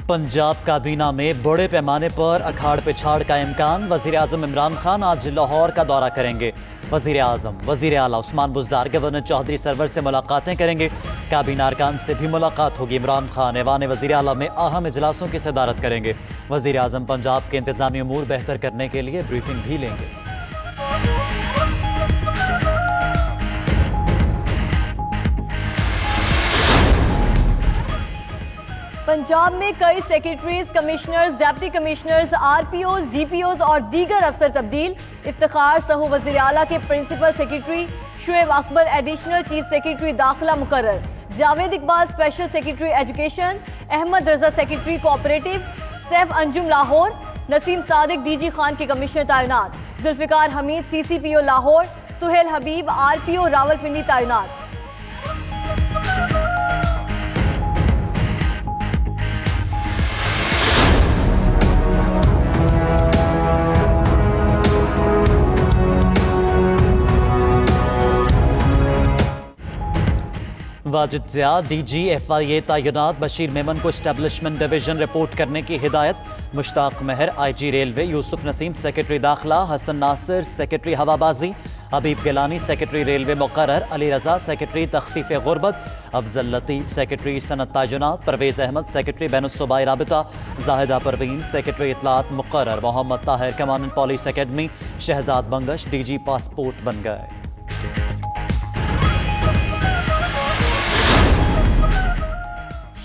पंजाब काबीना में बड़े पैमाने पर अखाड़ पिछाड़ का इम्कान। वजीर आजम इमरान खान आज लाहौर का दौरा करेंगे। वजीर आजम, वजीर आला उस्मान बुज़दार, गवर्नर चौधरी सरवर से मुलाकातें करेंगे। काबीना अरकान से भी मुलाकात होगी। इमरान खान ऐवान वजीर आला में अहम इजलासों की सदारत करेंगे। वजीर आजम पंजाब के इंतजामी अमूर बेहतर करने के लिए ब्रीफिंग भी लेंगे। पंजाब में कई secretaries, commissioners, deputy commissioners, RPOs, DPOs और दीगर अफसर तब्दील। इफ्तिखार सहू वज़ीर आला के principal secretary, Shoaib Akbar additional chief secretary दाखिला मुकर्रर, Javed Iqbal special secretary education, Ahmad Raza secretary cooperative, Saif Anjum Lahore, Naseem Sadiq DG Khan के कमिश्नर तैनात, जुल्फिकार हमीद सीसीपीओ लाहौर, सुहेल हबीब आरपीओ रावलपिंडी तैनात। वाजिद ज़िया DG/FIA तैनात। बशीर मेमन को एस्टेब्लिशमेंट डिवीजन रिपोर्ट करने की हिदायत। Mushtaq Mahar IG railway, Yusuf Naseem secretary दाखिला, हसन नासिर सेक्रेटरी हवाबाजी, हबीब गिलानी सेक्रेटरी रेलवे मुकर्रर, अली रजा सेक्रेटरी तख्फीफ गुरबत, अफजल लतीफ़ सेक्रेटरी सनत तैनात, परवेज़ अहमद सेक्रेटरी बैनुस्सूबाई राबिता, जाहिदा परवीन सेक्रेटरी इत्तलात मुकर्रर, Muhammad Tahir commandant police academy, Shahzad Bangash DG passport बन गए।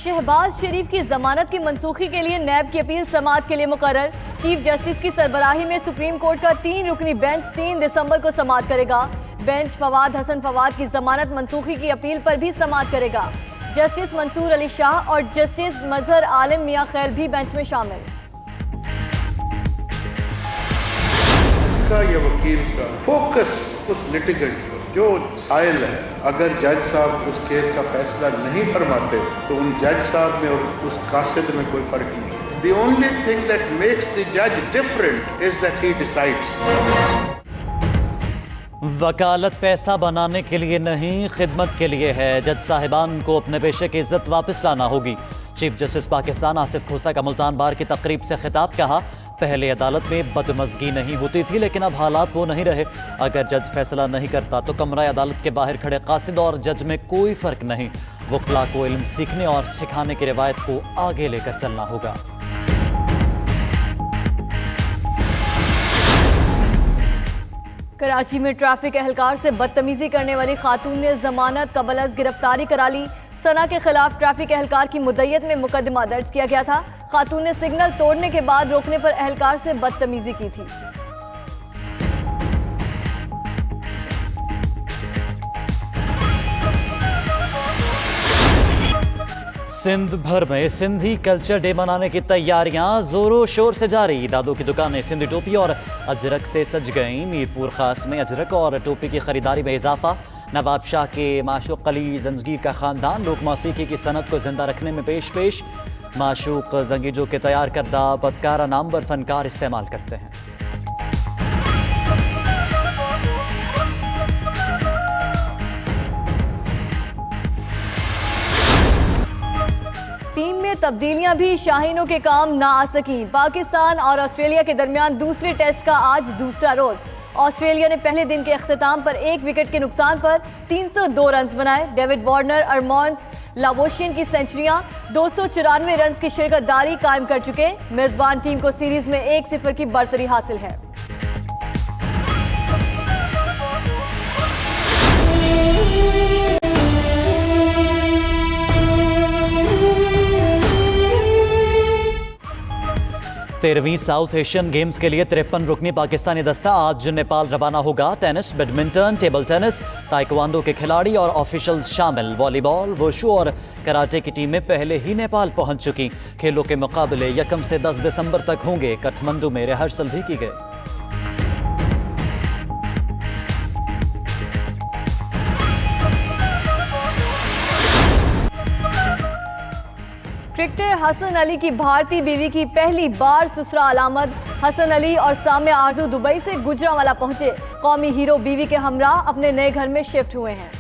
शहबाज शरीफ की जमानत की मनसूखी के लिए नैब की अपील समाअत के लिए मुकर्रर। चीफ जस्टिस की सरबराही में सुप्रीम कोर्ट का 3 रुकनी बेंच 3 दिसंबर को समाअत करेगा। बेंच फवाद हसन फवाद की जमानत मनसूखी की अपील पर भी समाअत करेगा। जस्टिस मंसूर अली शाह और जस्टिस मजहर आलिम मियां खैल भी बेंच में शामिल। या वकील का फोकस उस लिटिगेंट पर जो साइल है, अगर जज साहब उस केस का फैसला नहीं फरमाते तो उन जज साहब में और उस कासिद में कोई फर्क नहीं है। The only thing that makes the judge different is that he decides. वकालत पैसा बनाने के लिए नहीं, खिदमत के लिए है। जज साहिबान को अपने पेशे की इज्जत वापस लाना होगी। चीफ जस्टिस पाकिस्तान आसिफ खोसा का मुल्तान बार की तकरीब से खिताब। कहा, पहले अदालत में बदमज़गी नहीं होती थी, लेकिन अब हालात वो नहीं रहे। अगर जज फैसला नहीं करता तो कमरा अदालत के बाहर खड़े कासिद और जज में कोई फ़र्क नहीं। वकला को इल्म सीखने और सिखाने की रिवायत को आगे लेकर चलना होगा। कराची में ट्रैफिक एहलकार से बदतमीजी करने वाली खातून ने जमानत कबल अज़ गिरफ्तारी करा ली। सना के खिलाफ ट्रैफिक एहलकार की मुद्दत में मुकदमा दर्ज किया गया था। खातून ने सिग्नल तोड़ने के बाद रोकने पर एहलकार से बदतमीजी की थी। सिंध भर में सिंधी कल्चर डे मनाने की तैयारियां जोरों शोर से जारी। दादों की दुकानें सिंधी टोपी और अजरक से सज गईं। मीरपुर खास में अजरक और टोपी की खरीदारी में इजाफा। नवाब शाह के माशूक अली जंजीर का खानदान लोक मौसीकी की सनत को जिंदा रखने में पेश। माशूक जंगीजों के तैयार करदा बदकारा नामवर फनकार इस्तेमाल करते हैं। टीम में तब्दीलियां भी शाहीनों के काम ना आ सकी। पाकिस्तान और ऑस्ट्रेलिया के दरमियान दूसरे टेस्ट का आज दूसरा रोज। ऑस्ट्रेलिया ने पहले दिन के अख्तिताम पर 1 विकेट के नुकसान पर 302 रन बनाए। डेविड वार्नर, अरमॉन्स लावोशियन की सेंचुरियां 294 रन की शिरकतदारी कायम कर चुके। मेजबान टीम को सीरीज में 1-0 की बढ़तरी हासिल है। तेरहवीं साउथ एशियन गेम्स के लिए 53 रुकनी पाकिस्तानी दस्ता आज नेपाल रवाना होगा। Tennis, badminton, table tennis, taekwondo के खिलाड़ी और ऑफिशियल्स शामिल। वॉलीबॉल, वुशु और कराटे की टीमें पहले ही नेपाल पहुंच चुकी। खेलों के मुकाबले 1 से 10 दिसंबर तक होंगे। काठमांडू में रिहर्सल भी की गई। क्रिकेटर हसन अली की भारतीय बीवी की पहली बार ससुराल आमद। हसन अली और साम्या आरजू दुबई से गुजरांवाला पहुंचे। कौमी हीरो बीवी के हमरा अपने नए घर में शिफ्ट हुए हैं।